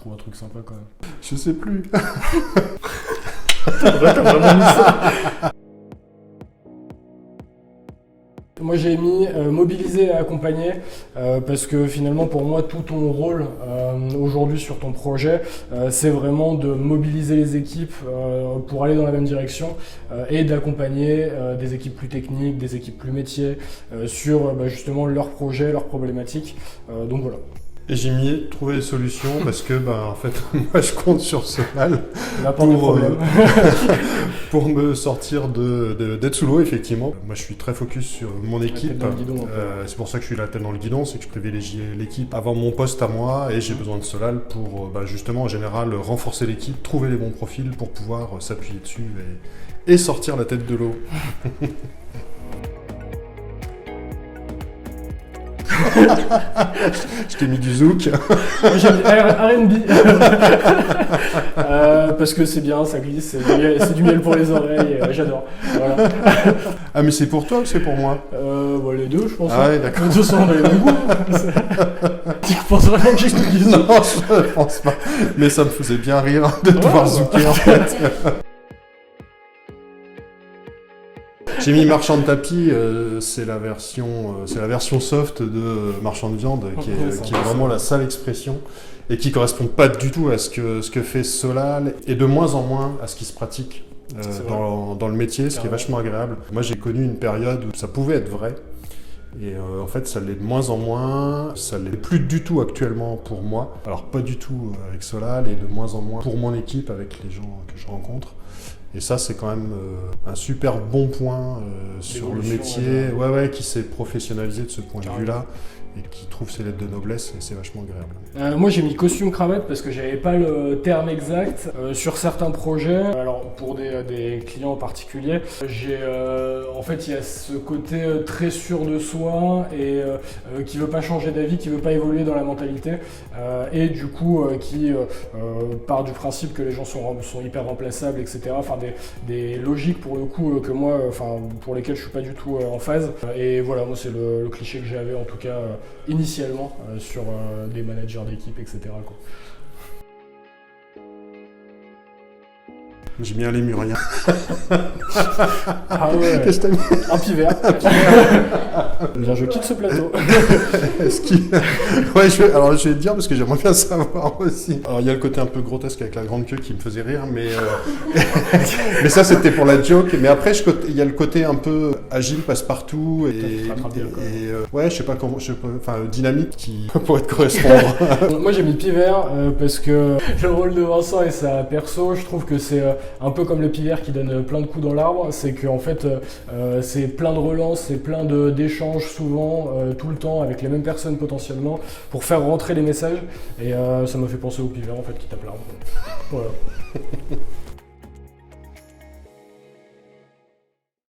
trouve un truc sympa quand même. Je sais plus. T'as vraiment mis ça. Moi j'ai mis mobiliser et accompagner parce que finalement pour moi tout ton rôle aujourd'hui sur ton projet c'est vraiment de mobiliser les équipes pour aller dans la même direction et d'accompagner des équipes plus techniques, des équipes plus métiers sur justement leurs projets, leurs problématiques. Donc voilà. Et j'ai mis trouver des solutions parce que en fait moi je compte sur Solal pour me sortir d'être sous l'eau effectivement. Moi je suis très focus sur mon équipe. C'est pour ça que je suis la tête dans le guidon, c'est que je privilégie l'équipe avant mon poste à moi et j'ai besoin de Solal pour justement en général renforcer l'équipe, trouver les bons profils pour pouvoir s'appuyer dessus et sortir la tête de l'eau. Je t'ai mis du zouk. J'ai mis R&B. Parce que c'est bien, ça glisse, c'est du miel pour les oreilles, j'adore. Voilà. Ah mais c'est pour toi ou c'est pour moi? Les deux je pense. Ah ouais d'accord. Les deux sont dans les mêmes goûts. Tu penses vraiment que j'ai tout dit? Non, je pense pas. Mais ça me faisait bien rire de devoir zouker en fait. J'ai mis Marchand de tapis, c'est la version soft de Marchand de viande, qui est vraiment la sale expression et qui correspond pas du tout à ce que fait Solal et de moins en moins à ce qui se pratique dans le métier, ce qui est vachement agréable. Moi j'ai connu une période où ça pouvait être vrai et en fait ça l'est de moins en moins, ça l'est plus du tout actuellement pour moi. Alors pas du tout avec Solal et de moins en moins pour mon équipe avec les gens que je rencontre. Et ça, c'est quand même un super bon point sur le métier, qui s'est professionnalisé de ce point de vue-là et qui trouve ses lettres de noblesse et c'est vachement agréable. Moi, j'ai mis costume cravate parce que j'avais pas le terme exact sur certains projets. Alors pour des clients en particulier, en fait, il y a ce côté très sûr de soi et qui veut pas changer d'avis, qui veut pas évoluer dans la mentalité et du coup qui part du principe que les gens sont hyper remplaçables, etc. Enfin des logiques pour le coup que moi, pour lesquelles je suis pas du tout en phase. Et voilà, moi c'est le cliché que j'avais en tout cas initialement sur des managers d'équipe, etc. quoi. J'ai mis un lémurien. Ah ouais, qu'est-ce que t'as mis? Un pivert. Bien, je quitte ce plateau. Ouais, je vais te dire parce que j'aimerais bien savoir aussi. Alors il y a le côté un peu grotesque avec la grande queue qui me faisait rire, mais ça c'était pour la joke. Mais après il y a le côté un peu agile, passe-partout je sais pas comment, dynamique qui pourrait te correspondre. Moi j'ai mis pivert parce que le rôle de Vincent et sa perso, je trouve que c'est un peu comme le pivert qui donne plein de coups dans l'arbre. C'est qu'en fait c'est plein de relances, c'est plein d'échanges souvent, tout le temps avec les mêmes personnes potentiellement pour faire rentrer les messages et ça m'a fait penser au pivert en fait qui tape l'arbre. Voilà.